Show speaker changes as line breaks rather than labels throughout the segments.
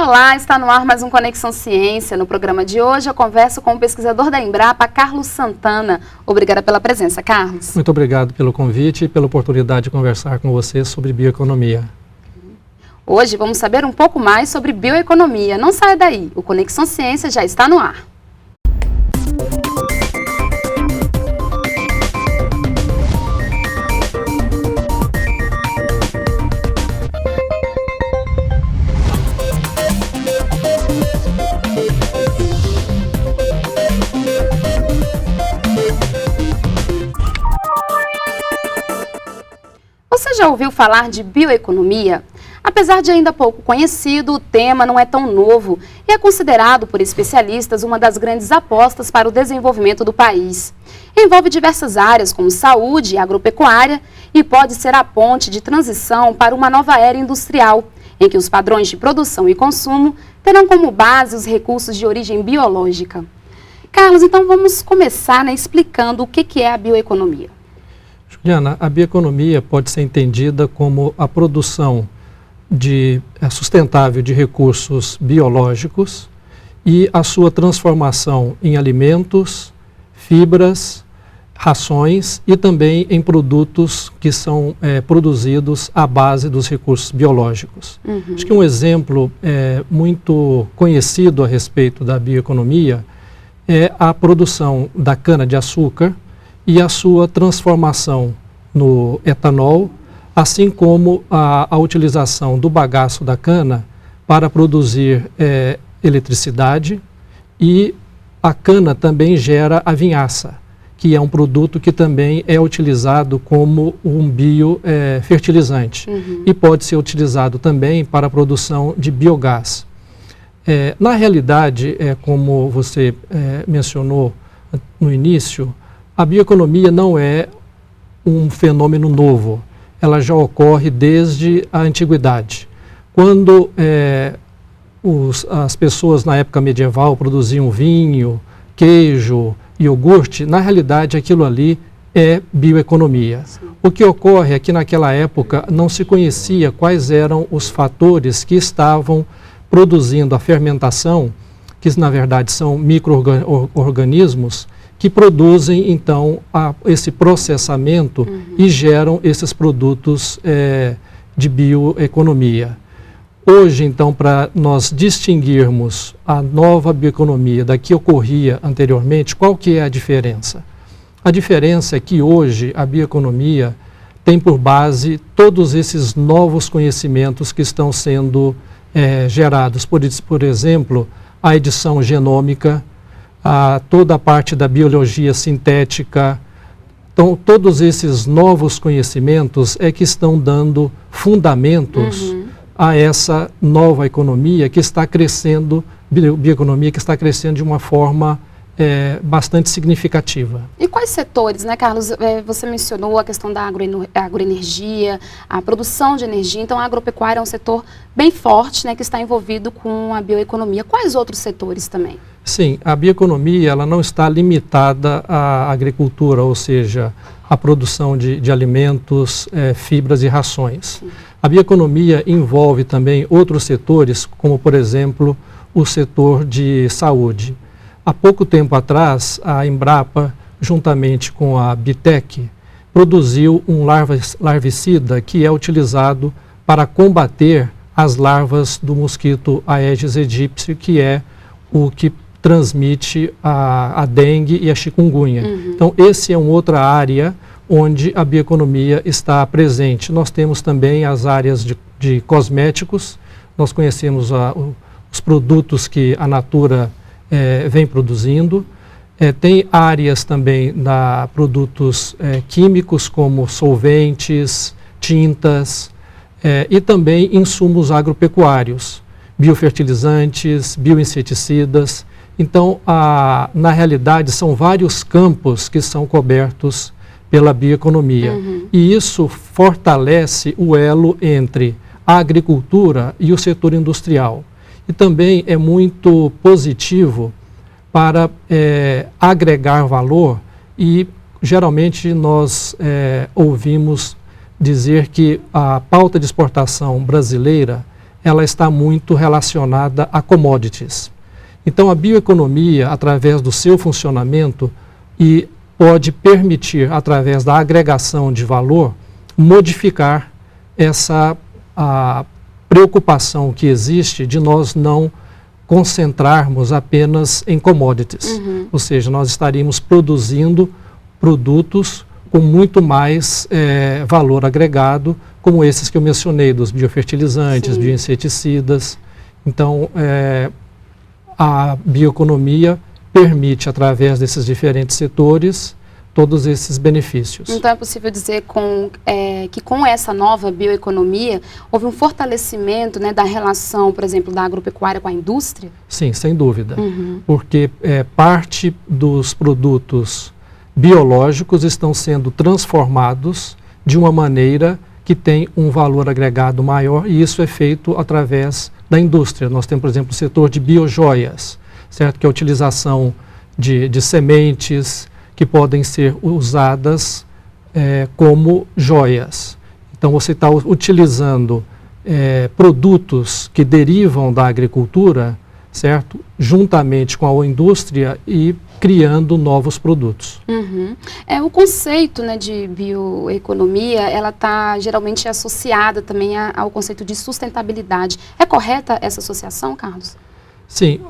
Olá, está no ar mais um Conexão Ciência. No programa de hoje eu converso com o pesquisador da Embrapa, Carlos Santana. Obrigada pela presença, Carlos.
Muito obrigado pelo convite e pela oportunidade de conversar com você sobre bioeconomia.
Hoje vamos saber um pouco mais sobre bioeconomia. Não saia daí, o Conexão Ciência já está no ar. Você já ouviu falar de bioeconomia? Apesar de ainda pouco conhecido, o tema não é tão novo e é considerado por especialistas uma das grandes apostas para o desenvolvimento do país. Envolve diversas áreas como saúde e agropecuária e pode ser a ponte de transição para uma nova era industrial, em que os padrões de produção e consumo terão como base os recursos de origem biológica. Carlos, então vamos começar explicando o que é a bioeconomia.
Juliana, a bioeconomia pode ser entendida como a produção sustentável de recursos biológicos e a sua transformação em alimentos, fibras, rações e também em produtos que são produzidos à base dos recursos biológicos. Acho que um exemplo muito conhecido a respeito da bioeconomia é a produção da cana-de-açúcar e a sua transformação no etanol, assim como a utilização do bagaço da cana para produzir eletricidade, e a cana também gera a vinhaça, que é um produto que também é utilizado como um biofertilizante e pode ser utilizado também para a produção de biogás. Na realidade, como você mencionou no início, a bioeconomia não é um fenômeno novo, ela já ocorre desde a antiguidade. Quando as pessoas na época medieval produziam vinho, queijo, iogurte, na realidade aquilo ali é bioeconomia. Sim. O que ocorre é que naquela época não se conhecia quais eram os fatores que estavam produzindo a fermentação, que na verdade são micro-organismos, que produzem, então, esse processamento e geram esses produtos de bioeconomia. Hoje, então, para nós distinguirmos a nova bioeconomia da que ocorria anteriormente, qual que é a diferença? A diferença é que hoje a bioeconomia tem por base todos esses novos conhecimentos que estão sendo gerados. Por exemplo, a edição genômica, toda a parte da biologia sintética. Então, todos esses novos conhecimentos que estão dando fundamentos a essa nova economia que está crescendo, bioeconomia que está crescendo de uma forma bastante significativa.
E quais setores, né, Carlos? Você mencionou a questão da agroenergia, a produção de energia, então a agropecuária é um setor bem forte, né, que está envolvido com a bioeconomia. Quais outros setores também?
Sim, a bioeconomia ela não está limitada à agricultura, ou seja, à produção de alimentos, fibras e rações. Sim. A bioeconomia envolve também outros setores, como por exemplo o setor de saúde. Há pouco tempo atrás, a Embrapa, juntamente com a Bitec, produziu um larvicida que é utilizado para combater as larvas do mosquito Aedes aegypti, que é o que transmite a dengue e a chikungunya. Então, esse é uma outra área onde a bioeconomia está presente. Nós temos também as áreas de cosméticos, nós conhecemos os produtos que a Natura vem produzindo. Tem áreas também de produtos químicos, como solventes, tintas, e também insumos agropecuários, biofertilizantes, bioinseticidas. Então, na realidade, são vários campos que são cobertos pela bioeconomia. E isso fortalece o elo entre a agricultura e o setor industrial. E também é muito positivo para agregar valor, e geralmente nós ouvimos dizer que a pauta de exportação brasileira ela está muito relacionada a commodities. Então, a bioeconomia, através do seu funcionamento, pode permitir, através da agregação de valor, modificar essa preocupação que existe de nós não concentrarmos apenas em commodities. Ou seja, nós estaríamos produzindo produtos com muito mais valor agregado, como esses que eu mencionei, dos biofertilizantes,
Sim.
bioinseticidas. Então, a bioeconomia permite, através desses diferentes setores, todos esses benefícios.
Então é possível dizer que com essa nova bioeconomia houve um fortalecimento, né, da relação, por exemplo, da agropecuária com a indústria?
Sim, sem dúvida. Porque parte dos produtos biológicos estão sendo transformados de uma maneira que tem um valor agregado maior, e isso é feito através da indústria. Nós temos, por exemplo, o setor de biojoias, certo? Que é a utilização de sementes que podem ser usadas como joias. Então, você está utilizando produtos que derivam da agricultura, certo? Juntamente com a indústria e criando novos produtos.
O conceito, né, de bioeconomia, ela está geralmente associada também ao conceito de sustentabilidade. É correta essa associação, Carlos?
Sim,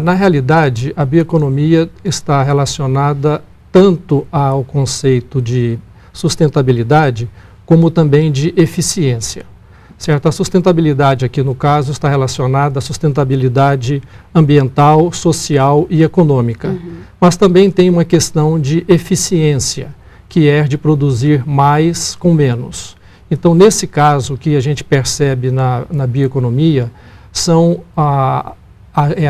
na realidade, a bioeconomia está relacionada tanto ao conceito de sustentabilidade, como também de eficiência. Certo? A sustentabilidade aqui, no caso, está relacionada à sustentabilidade ambiental, social e econômica. Mas também tem uma questão de eficiência, que é de produzir mais com menos. Então, nesse caso, o que a gente percebe na bioeconomia são a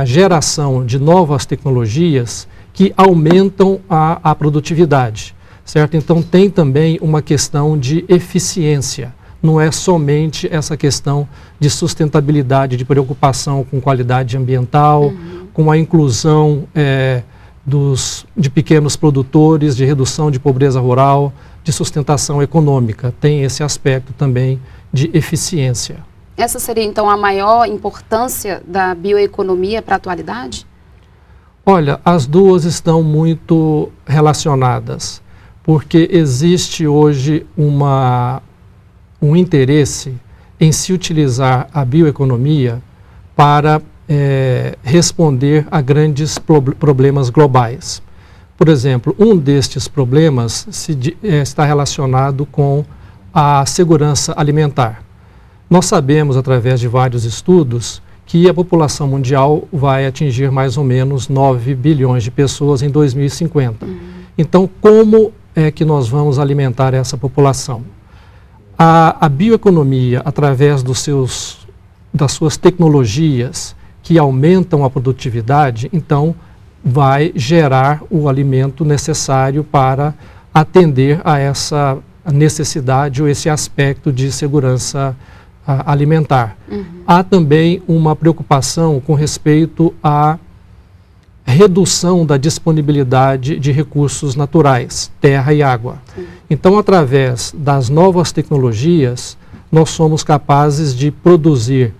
geração de novas tecnologias que aumentam a produtividade. Certo? Então, tem também uma questão de eficiência. Não é somente essa questão de sustentabilidade, de preocupação com qualidade ambiental, com a inclusão de pequenos produtores, de redução de pobreza rural, de sustentação econômica. Tem esse aspecto também de eficiência.
Essa seria, então, a maior importância da bioeconomia para a atualidade?
Olha, as duas estão muito relacionadas, porque existe hoje um interesse em se utilizar a bioeconomia para responder a grandes problemas globais. Por exemplo, um destes problemas está relacionado com a segurança alimentar. Nós sabemos, através de vários estudos, que a população mundial vai atingir mais ou menos 9 bilhões de pessoas em 2050. Então, como é que nós vamos alimentar essa população? A bioeconomia, através das suas tecnologias que aumentam a produtividade, então vai gerar o alimento necessário para atender a essa necessidade ou esse aspecto de segurança alimentar. Há também uma preocupação com respeito à redução da disponibilidade de recursos naturais, terra e água. Então, através das novas tecnologias, nós somos capazes de produzir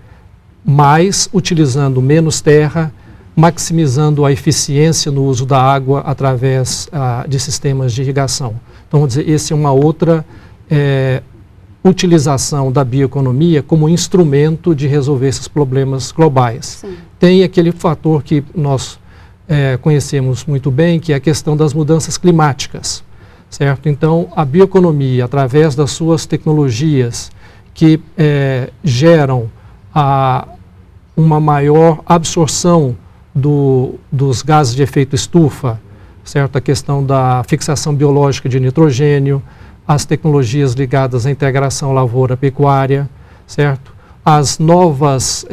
mais utilizando menos terra, maximizando a eficiência no uso da água através de sistemas de irrigação. Então, vamos dizer, essa é uma outra utilização da bioeconomia como instrumento de resolver esses problemas globais.
Sim.
Tem aquele fator que nós conhecemos muito bem, que é a questão das mudanças climáticas, certo? Então, a bioeconomia, através das suas tecnologias que geram uma maior absorção dos gases de efeito estufa, certo? A questão da fixação biológica de nitrogênio, as tecnologias ligadas à integração lavoura-pecuária, certo? As novas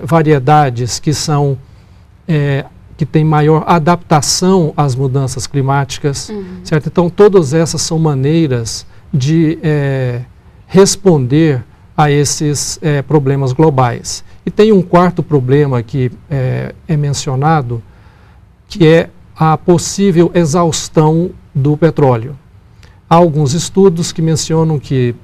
variedades que têm maior adaptação às mudanças climáticas, certo? Então, todas essas são maneiras de responder a esses problemas globais. E tem um quarto problema que é mencionado, que é a possível exaustão do petróleo. Há alguns estudos que mencionam que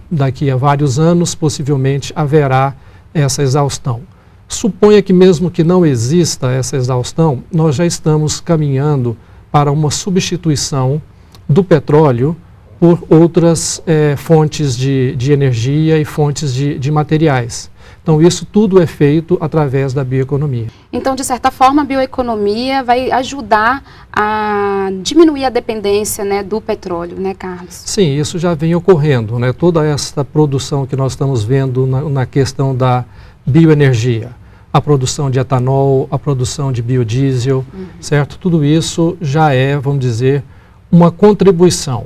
daqui a vários anos, possivelmente, haverá essa exaustão. Suponha que mesmo que não exista essa exaustão, nós já estamos caminhando para uma substituição do petróleo por outras fontes de energia e fontes de materiais. Então, isso tudo é feito através da bioeconomia.
Então, de certa forma, a bioeconomia vai ajudar a diminuir a dependência, né, do petróleo, né, Carlos?
Sim, isso já vem ocorrendo, né? Toda essa produção que nós estamos vendo na questão da bioenergia, a produção de etanol, a produção de biodiesel, certo? Tudo isso já é, vamos dizer, uma contribuição.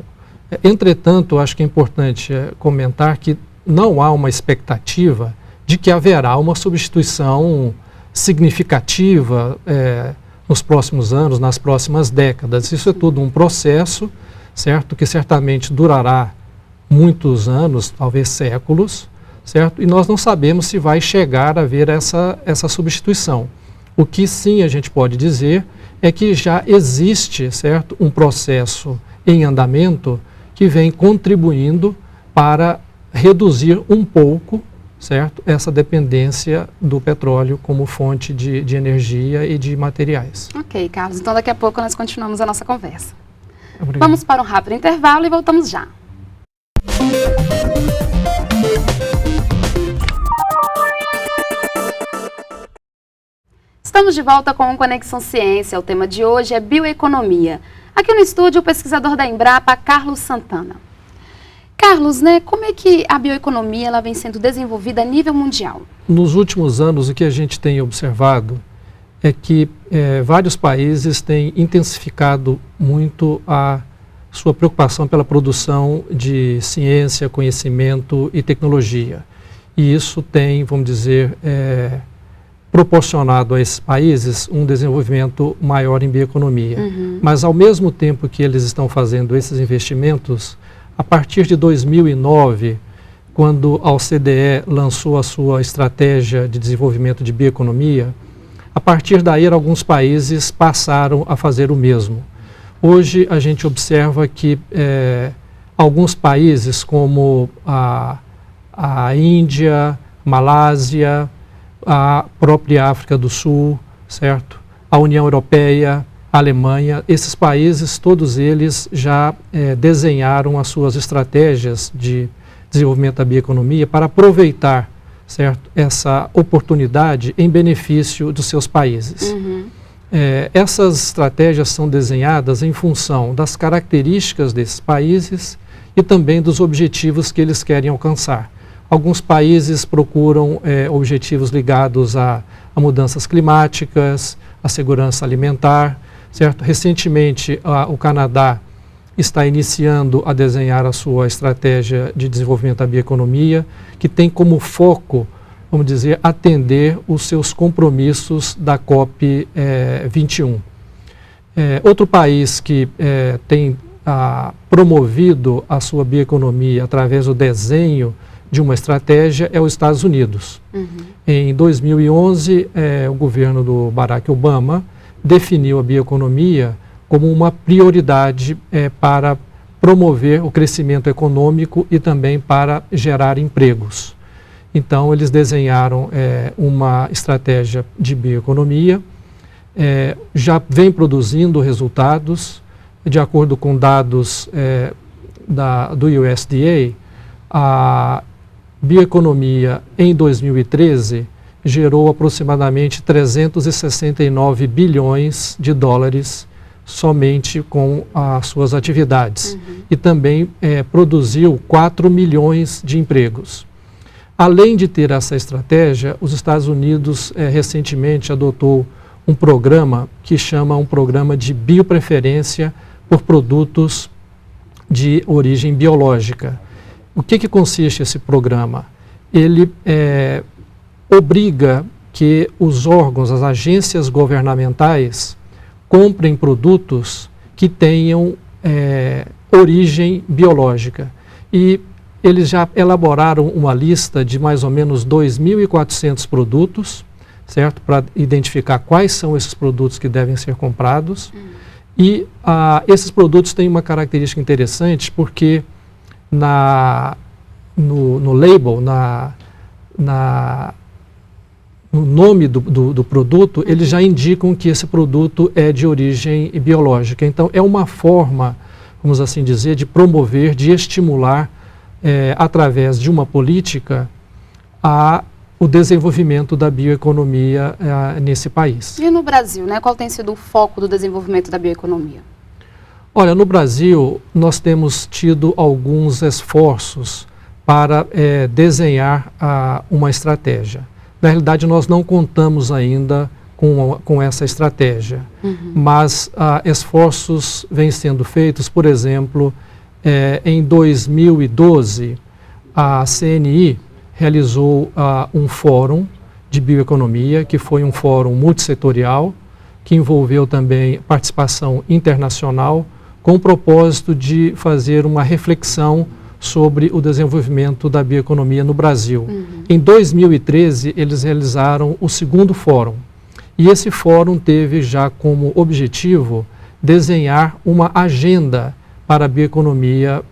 Entretanto, acho que é importante comentar que não há uma expectativa de que haverá uma substituição significativa nos próximos anos, nas próximas décadas. Isso é tudo um processo, certo? Que certamente durará muitos anos, talvez séculos, certo? E nós não sabemos se vai chegar a haver essa substituição. O que sim a gente pode dizer é que já existe, certo, um processo em andamento que vem contribuindo para reduzir um pouco, certo, essa dependência do petróleo como fonte de energia e de materiais.
Ok, Carlos. Então, daqui a pouco nós continuamos a nossa conversa.
Obrigado.
Vamos para um rápido intervalo e voltamos já. Estamos de volta com o Conexão Ciência. O tema de hoje é bioeconomia. Aqui no estúdio, o pesquisador da Embrapa, Carlos Santana. Carlos, né, como é que a bioeconomia ela vem sendo desenvolvida a nível mundial?
Nos últimos anos, o que a gente tem observado é que vários países têm intensificado muito a sua preocupação pela produção de ciência, conhecimento e tecnologia. E isso tem, vamos dizer, proporcionado a esses países um desenvolvimento maior em bioeconomia. Mas, ao mesmo tempo que eles estão fazendo esses investimentos, a partir de 2009, quando a OCDE lançou a sua estratégia de desenvolvimento de bioeconomia, a partir daí alguns países passaram a fazer o mesmo. Hoje a gente observa que alguns países como a Índia, Malásia, a própria África do Sul, certo? A União Europeia, a Alemanha, esses países, todos eles já desenharam as suas estratégias de desenvolvimento da bioeconomia para aproveitar, certo, essa oportunidade em benefício dos seus países. Essas estratégias são desenhadas em função das características desses países e também dos objetivos que eles querem alcançar. Alguns países procuram objetivos ligados a mudanças climáticas, a segurança alimentar, certo? Recentemente, o Canadá está iniciando a desenhar a sua estratégia de desenvolvimento da bioeconomia, que tem como foco, vamos dizer, atender os seus compromissos da COP 21. Outro país que tem promovido a sua bioeconomia através do desenho de uma estratégia é os Estados Unidos. Em 2011, o governo do Barack Obama definiu a bioeconomia como uma prioridade para promover o crescimento econômico e também para gerar empregos. Então, eles desenharam uma estratégia de bioeconomia, já vem produzindo resultados. De acordo com dados do USDA, a bioeconomia em 2013 gerou aproximadamente 369 bilhões de dólares somente com as suas atividades. E também produziu 4 milhões de empregos. Além de ter essa estratégia, os Estados Unidos recentemente adotou um programa que chama um programa de biopreferência por produtos de origem biológica. O que consiste esse programa? Ele obriga que os órgãos, as agências governamentais, comprem produtos que tenham origem biológica. E eles já elaboraram uma lista de mais ou menos 2.400 produtos, certo? Para identificar quais são esses produtos que devem ser comprados. E esses produtos têm uma característica interessante, porque no label, no nome do produto, eles já indicam que esse produto é de origem biológica. Então, é uma forma, vamos assim dizer, de promover, de estimular, através de uma política, o desenvolvimento da bioeconomia nesse país.
E no Brasil, né? Qual tem sido o foco do desenvolvimento da bioeconomia?
Olha, no Brasil, nós temos tido alguns esforços para desenhar uma estratégia. Na realidade, nós não contamos ainda com essa estratégia, mas esforços vêm sendo feitos. Por exemplo, em 2012, a CNI realizou um fórum de bioeconomia, que foi um fórum multissetorial, que envolveu também participação internacional, com o propósito de fazer uma reflexão sobre o desenvolvimento da bioeconomia no Brasil. Em 2013, eles realizaram o segundo fórum. E esse fórum teve já como objetivo desenhar uma agenda para a bioeconomia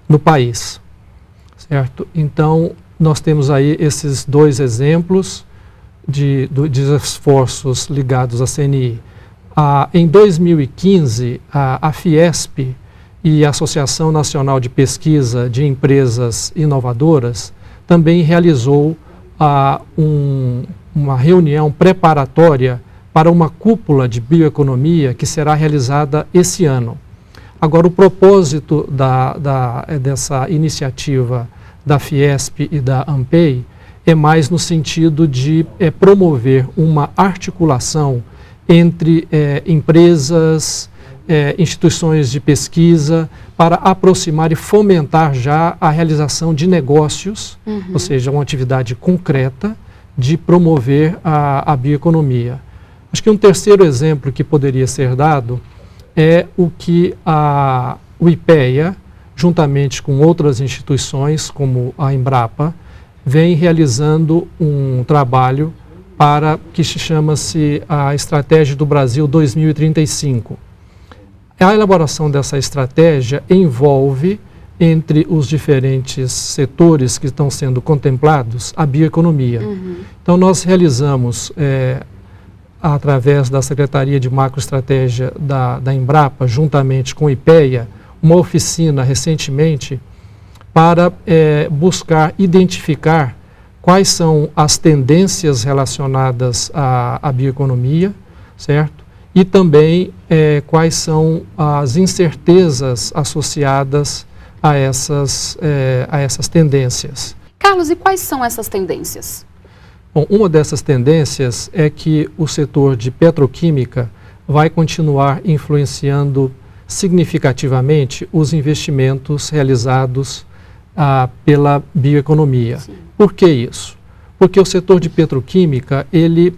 no país. Certo? Então, nós temos aí esses dois exemplos de esforços ligados à CNI. Em 2015, a Fiesp e a Associação Nacional de Pesquisa de Empresas Inovadoras também realizou uma reunião preparatória para uma cúpula de bioeconomia que será realizada esse ano. Agora, o propósito dessa iniciativa da Fiesp e da ANPEI é mais no sentido de promover uma articulação entre empresas, instituições de pesquisa, para aproximar e fomentar já a realização de negócios, ou seja, uma atividade concreta de promover a bioeconomia. Acho que um terceiro exemplo que poderia ser dado é o que o IPEA, juntamente com outras instituições, como a Embrapa, vem realizando um trabalho que chama-se a Estratégia do Brasil 2035. A elaboração dessa estratégia envolve, entre os diferentes setores que estão sendo contemplados, a bioeconomia. Então, nós realizamos, através da Secretaria de Macroestratégia da Embrapa, juntamente com o IPEA, uma oficina recentemente para buscar identificar quais são as tendências relacionadas à bioeconomia, certo? E também quais são as incertezas associadas a essas tendências.
Carlos, e quais são essas tendências?
Bom, uma dessas tendências é que o setor de petroquímica vai continuar influenciando significativamente os investimentos realizados pela bioeconomia. Sim. Por que isso? Porque o setor de petroquímica, ele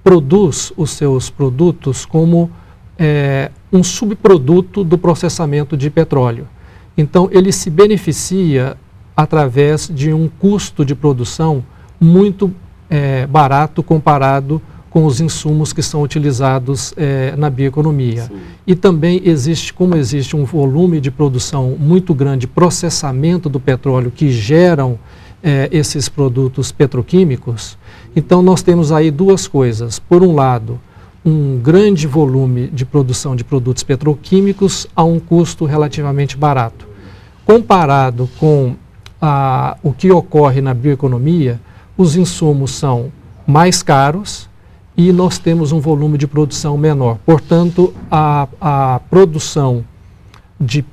produz os seus produtos como um subproduto do processamento de petróleo. Então, ele se beneficia através de um custo de produção muito barato comparado com os insumos que são utilizados na bioeconomia. Sim. E também como existe um volume de produção muito grande, processamento do petróleo que geram esses produtos petroquímicos, então nós temos aí duas coisas. Por um lado, um grande volume de produção de produtos petroquímicos a um custo relativamente barato. Comparado com o que ocorre na bioeconomia, os insumos são mais caros e nós temos um volume de produção menor. Portanto, a produção de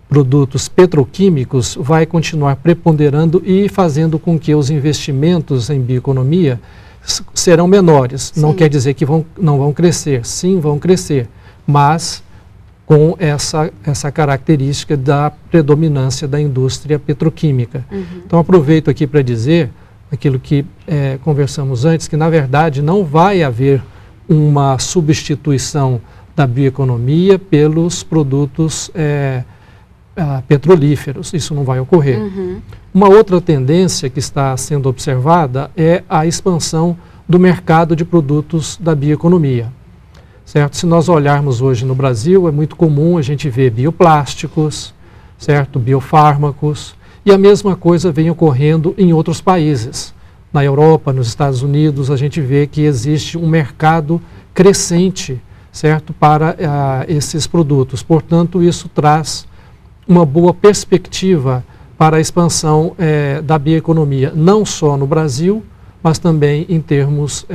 produtos petroquímicos vai continuar preponderando e fazendo com que os investimentos em bioeconomia serão menores. Sim. Não quer dizer que não vão crescer. Sim, vão crescer, mas com essa característica da predominância da indústria petroquímica. Então, aproveito aqui para dizer aquilo que conversamos antes, que na verdade não vai haver uma substituição da bioeconomia pelos produtos petrolíferos. Isso não vai ocorrer. Uma outra tendência que está sendo observada é a expansão do mercado de produtos da bioeconomia. Certo? Se nós olharmos hoje no Brasil, é muito comum a gente ver bioplásticos, certo? Biofármacos, e a mesma coisa vem ocorrendo em outros países. na Europa, nos Estados Unidos, a gente vê que existe um mercado crescente, certo, para esses produtos. Portanto, isso traz uma boa perspectiva para a expansão da bioeconomia, não só no Brasil, mas também em termos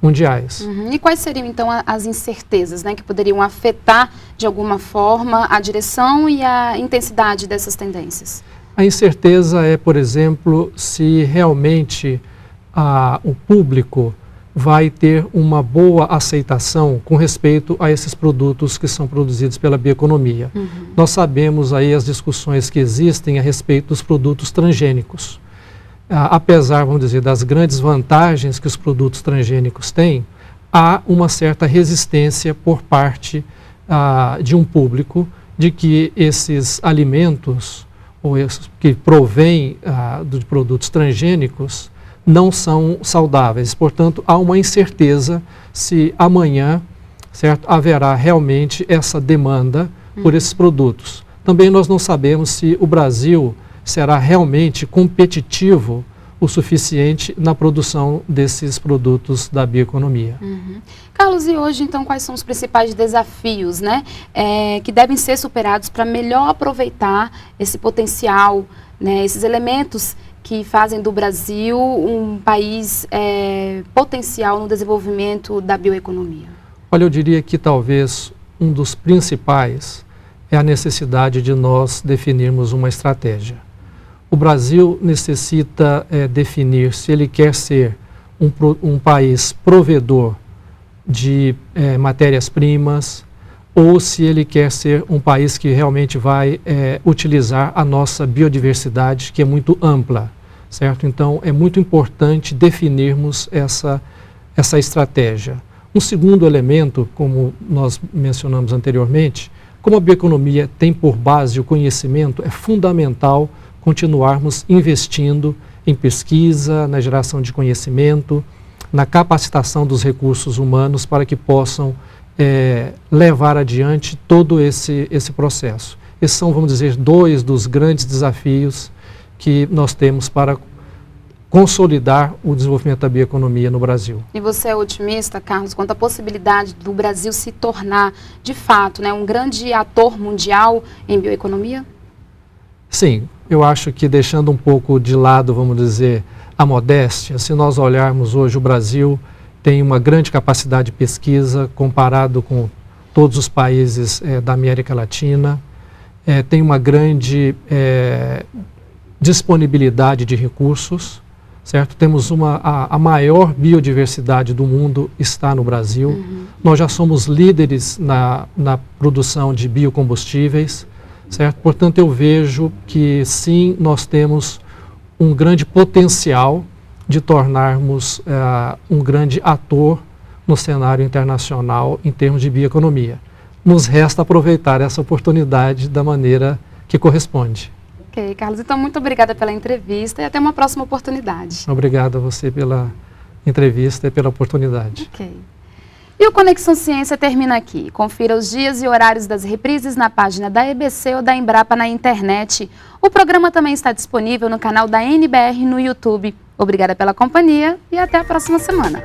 mundiais.
Uhum. E quais seriam, então, as incertezas, né, que poderiam afetar, de alguma forma, a direção e a intensidade dessas tendências?
A incerteza é, por exemplo, se realmente o público vai ter uma boa aceitação com respeito a esses produtos que são produzidos pela bioeconomia. Uhum. Nós sabemos aí as discussões que existem a respeito dos produtos transgênicos. Apesar, vamos dizer, das grandes vantagens que os produtos transgênicos têm, há uma certa resistência por parte de um público de que esses alimentos ou esses que provêm de produtos transgênicos não são saudáveis. Portanto, há uma incerteza se amanhã, certo, haverá realmente essa demanda por esses produtos. Também nós não sabemos se o Brasil será realmente competitivo o suficiente na produção desses produtos da bioeconomia.
Uhum. Carlos, e hoje, então, quais são os principais desafios, né, que devem ser superados para melhor aproveitar esse potencial, né, esses elementos que fazem do Brasil um país potencial no desenvolvimento da bioeconomia?
Olha, eu diria que talvez um dos principais é a necessidade de nós definirmos uma estratégia. O Brasil necessita definir se ele quer ser um país provedor de matérias-primas ou se ele quer ser um país que realmente vai utilizar a nossa biodiversidade, que é muito ampla, certo? Então, é muito importante definirmos essa estratégia. Um segundo elemento, como nós mencionamos anteriormente, como a bioeconomia tem por base o conhecimento, é fundamental continuarmos investindo em pesquisa, na geração de conhecimento, na capacitação dos recursos humanos para que possam levar adiante todo esse processo. Esses são, vamos dizer, dois dos grandes desafios que nós temos para consolidar o desenvolvimento da bioeconomia no Brasil.
E você é otimista, Carlos, quanto à possibilidade do Brasil se tornar, de fato, né, um grande ator mundial em bioeconomia?
Sim, eu acho que deixando um pouco de lado, vamos dizer, a modéstia, se nós olharmos hoje o Brasil tem uma grande capacidade de pesquisa comparado com todos os países da América Latina, tem uma grande disponibilidade de recursos, certo? Temos a maior biodiversidade do mundo está no Brasil. Uhum. Nós já somos líderes na produção de biocombustíveis, certo? Portanto, eu vejo que sim, nós temos um grande potencial de tornarmos um grande ator no cenário internacional em termos de bioeconomia. Nos resta aproveitar essa oportunidade da maneira que corresponde.
Ok, Carlos. Então, muito obrigada pela entrevista e até uma próxima oportunidade.
Obrigado a você pela entrevista e pela oportunidade.
Ok. E o Conexão Ciência termina aqui. Confira os dias e horários das reprises na página da EBC ou da Embrapa na internet. O programa também está disponível no canal da NBR no YouTube. Obrigada pela companhia e até a próxima semana.